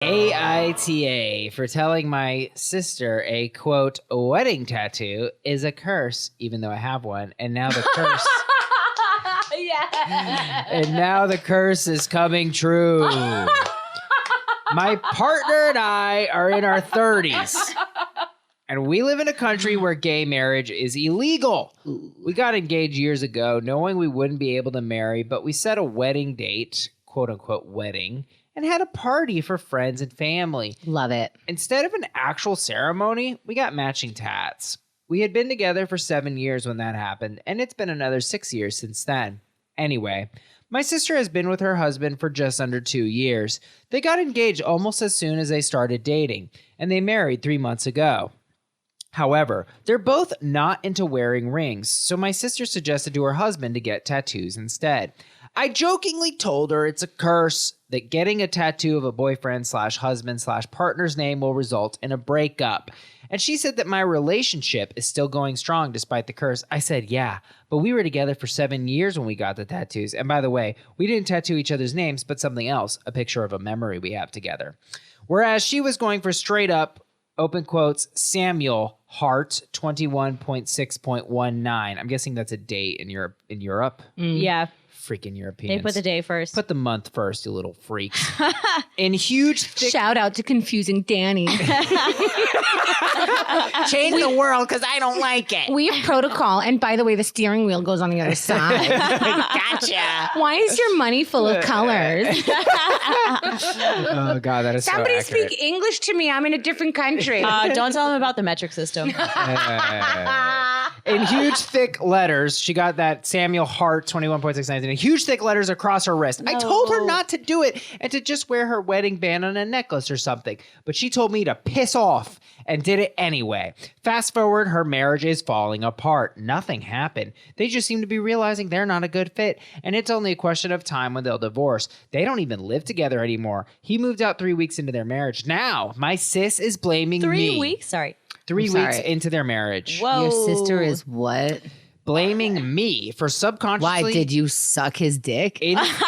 AITA for telling my sister a, quote, wedding tattoo is a curse, even though I have one. And now the curse... Yeah. And now the curse is coming true. My partner and I are in our 30s. And we live in a country where gay marriage is illegal. We got engaged years ago, knowing we wouldn't be able to marry, but we set a wedding date, quote unquote wedding, and had a party for friends and family. Love it. Instead of an actual ceremony, we got matching tats. We had been together for 7 years when that happened, and it's been another 6 years since then. Anyway, my sister has been with her husband for just under 2 years. They got engaged almost as soon as they started dating, and they married 3 months ago. However, they're both not into wearing rings, so my sister suggested to her husband to get tattoos instead. I jokingly told her it's a curse, that getting a tattoo of a boyfriend/husband/partner's name will result in a breakup. And she said that my relationship is still going strong despite the curse. I said, yeah, but we were together for 7 years when we got the tattoos. And by the way, we didn't tattoo each other's names, but something else, a picture of a memory we have together. Whereas she was going for straight up, open quotes, Samuel Hart 21.6.19. I'm guessing that's a date in Europe. Yeah. Freaking Europeans. They put the day first. Put the month first, you little freaks. In huge, thick... Shout out to confusing Danny. Change the world because I don't like it. We have protocol. And by the way, the steering wheel goes on the other side. Gotcha. Why is your money full of colors? Oh, God, that is Somebody so accurate. speak English to me. I'm in a different country. Don't tell them about the metric system. In huge, thick letters, she got that Samuel Hart 21.69 in huge, thick letters across her wrist. I told her not to do it and to just wear her wedding band on a necklace or something. But she told me to piss off and did it anyway. Fast forward, her marriage is falling apart. Nothing happened. They just seem to be realizing they're not a good fit. And it's only a question of time when they'll divorce. They don't even live together anymore. He moved out 3 weeks into their marriage. Now, my sis is blaming me. 3 weeks? Sorry. 3 weeks into their marriage. Whoa. Your sister is what? Blaming me for subconsciously... Why, did you suck his dick?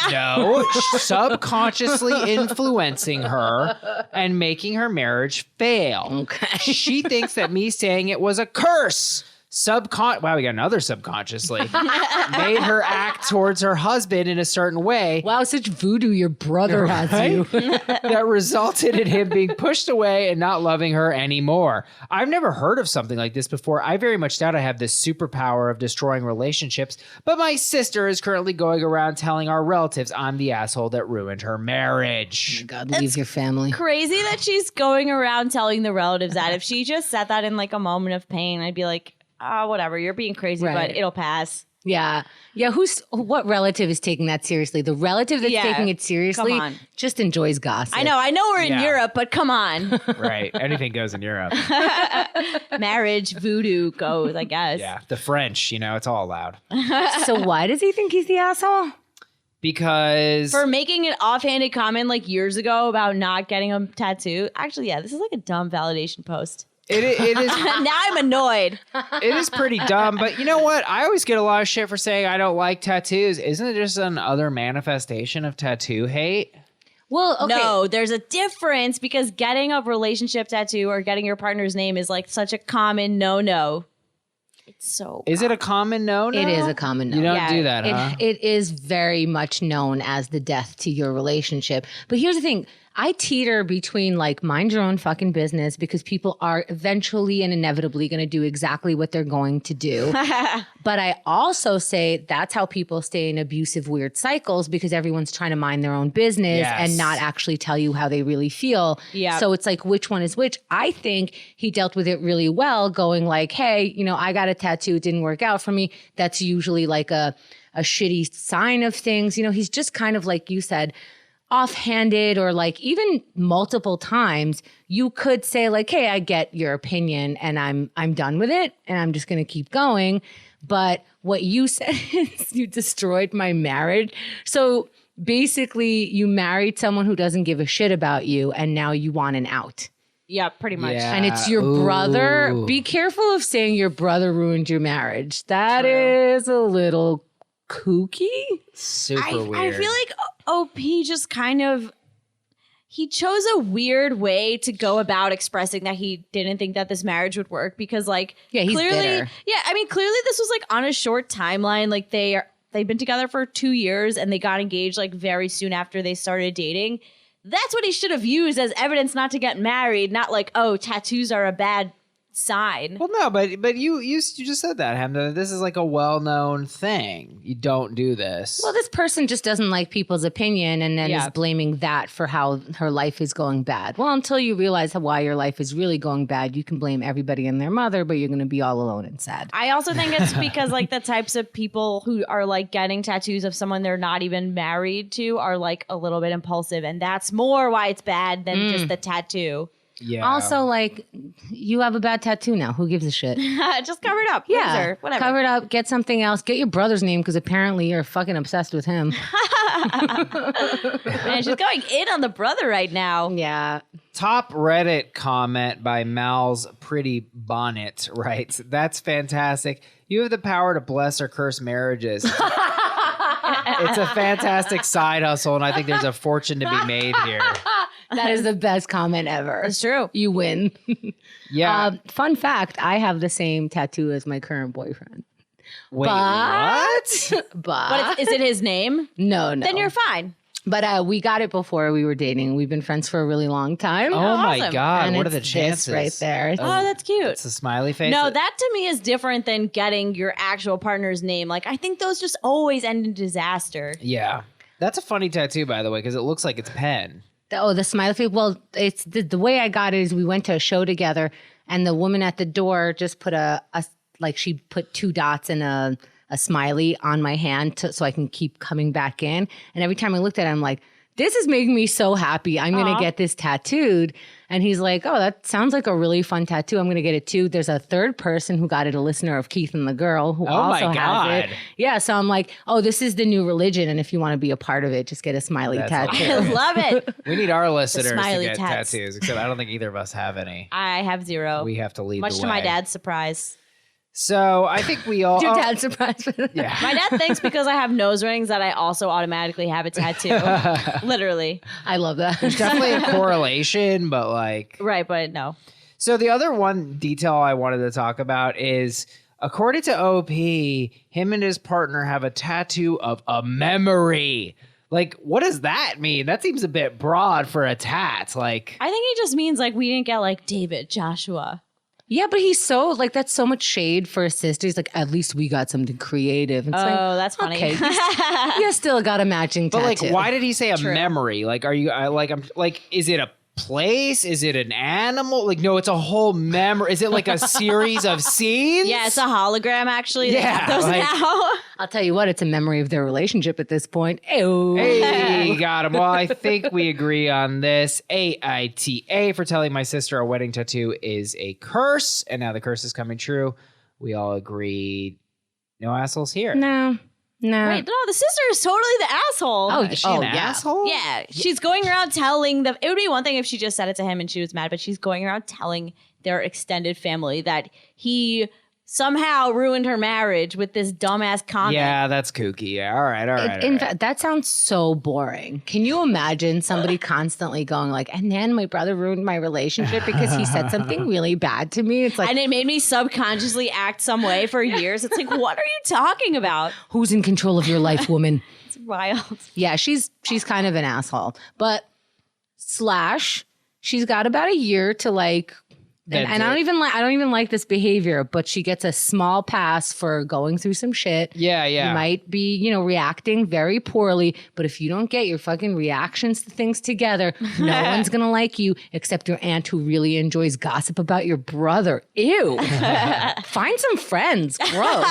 No, subconsciously influencing her and making her marriage fail. Okay. She thinks that me saying it was a curse. Wow, we got another subconsciously. Made her act towards her husband in a certain way. Wow, such voodoo your brother has you. That resulted in him being pushed away and not loving her anymore. I've never heard of something like this before. I very much doubt I have this superpower of destroying relationships, but my sister is currently going around telling our relatives I'm the asshole that ruined her marriage. God, leave your family. Crazy that she's going around telling the relatives that. If she just said that in like a moment of pain, I'd be like, whatever, you're being crazy, Right. but it'll pass. Yeah. Yeah. What relative is taking that seriously? The relative that's taking it seriously come on. just enjoys gossip. I know we're in Europe, but come on. Right. Anything goes in Europe. Marriage, voodoo goes, I guess. Yeah. The French, it's all allowed. So why does he think he's the asshole? Because... For making an offhanded comment like years ago about not getting a tattoo. Actually, yeah, this is like a dumb validation post. It is... Now I'm annoyed. It is pretty dumb, but you know what? I always get a lot of shit for saying I don't like tattoos. Isn't it just another manifestation of tattoo hate? Well, okay. No, there's a difference because getting a relationship tattoo or getting your partner's name is like such a common no-no. It's so... Is it a common no-no? It is a common no. You don't do that, huh? It is very much known as the death to your relationship. But here's the thing. I teeter between like mind your own fucking business because people are eventually and inevitably going to do exactly what they're going to do. But I also say that's how people stay in abusive, weird cycles because everyone's trying to mind their own business and not actually tell you how they really feel. Yeah. So it's like, which one is which? I think he dealt with it really well going like, hey, I got a tattoo. It didn't work out for me. That's usually like a shitty sign of things. He's just kind of like you said, offhanded or like even multiple times you could say like, hey, I get your opinion and I'm done with it and I'm just going to keep going. But what you said is you destroyed my marriage. So basically you married someone who doesn't give a shit about you and now you want an out. Yeah, pretty much. Yeah. And it's your brother. Be careful of saying your brother ruined your marriage. That is a little kooky. Super weird. I feel like OP just kind of, he chose a weird way to go about expressing that he didn't think that this marriage would work because like Yeah, he's clearly bitter. Yeah, I mean clearly this was like on a short timeline. Like they've been together for 2 years and they got engaged like very soon after they started dating. That's what he should have used as evidence not to get married, not like, oh, tattoos are a bad sign. Well, no, but you just said that, Hamda. This is like a well-known thing. You don't do this. Well, this person just doesn't like people's opinion and then Yeah. is blaming that for how her life is going bad. Well, until you realize why your life is really going bad, you can blame everybody and their mother, but you're going to be all alone and sad. I also think it's because like the types of people who are like getting tattoos of someone they're not even married to are like a little bit impulsive, and that's more why it's bad than just the tattoo. yeah. Also, like, you have a bad tattoo now. Who gives a shit? Just cover it up. Yeah, Loser, whatever. cover it up. Get something else. Get your brother's name because apparently you're fucking obsessed with him. Man, she's going in on the brother right now. Yeah. Top Reddit comment by Mal's Pretty Bonnet writes, "That's fantastic. You have the power to bless or curse marriages. It's a fantastic side hustle, and I think there's a fortune to be made here." That is the best comment ever. It's true. You win. Yeah. Fun fact, I have the same tattoo as my current boyfriend. Wait, but, what? But is it his name? No. Then you're fine. But we got it before we were dating. We've been friends for a really long time. Oh my awesome. God. And What are the it's this chances? right there? Oh, that's cute. It's a smiley face. No, that to me is different than getting your actual partner's name. Like, I think those just always end in disaster. Yeah. That's a funny tattoo, by the way, because it looks like it's pen. The smiley face. Well, it's the way I got it is we went to a show together, and the woman at the door just put she put 2 dots and a smiley on my hand so I can keep coming back in. And every time I looked at it, I'm like, this is making me so happy. I'm going to get this tattooed. And he's like, oh, that sounds like a really fun tattoo. I'm going to get it too. There's a third person who got it, a listener of Keith and the Girl, who also has it. Yeah, so I'm like, oh, this is the new religion. And if you want to be a part of it, just get a smiley tattoo. I love it. We need our listeners to smiley get tats. tattoos, except I don't think either of us have any. I have 0. We have to lead Much the to way. my dad's surprise. So I think we all. Your dad's surprised with that? Yeah. My dad thinks because I have nose rings that I also automatically have a tattoo. Literally. I love that. There's definitely a correlation, but like. Right, but no. So the other one detail I wanted to talk about is, according to OP, him and his partner have a tattoo of a memory. Like, what does that mean? That seems a bit broad for a tat. Like, I think he just means like we didn't get like David, Joshua. Yeah, but he's so like that's so much shade for his sister. He's like, at least we got something creative. It's like, That's funny. okay, you still got a matching but tattoo. like, why did he say a True. memory? Like, are you I'm like, is it a place? Is it an animal? Like, no, it's a whole memory. Is it like a series of scenes? Yeah, it's a hologram actually. They Yeah, have those like- now. I'll tell you what, it's a memory of their relationship at this point. Ew. Hey, got him. Well, I think we agree on this. AITA for telling my sister a wedding tattoo is a curse, and now the curse is coming true. We all agree. No assholes here. No. Wait, no, the sister is totally the asshole. Oh, Is she an yeah. asshole? Yeah, she's going around telling it would be one thing if she just said it to him and she was mad, but she's going around telling their extended family that he somehow ruined her marriage with this dumbass comment. Yeah, that's kooky. Yeah, all right. In fact, that sounds so boring. Can you imagine somebody constantly going like, and then my brother ruined my relationship because he said something really bad to me? It's like, And it made me subconsciously act some way for years. It's like, what are you talking about? who's in control of your life, woman? It's wild. Yeah, she's kind of an asshole. But she's got about a year to like and I don't even like this behavior, but she gets a small pass for going through some shit. Yeah. You might be, reacting very poorly, but if you don't get your fucking reactions to things together, no one's going to like you except your aunt who really enjoys gossip about your brother. Ew. Find some friends. Gross.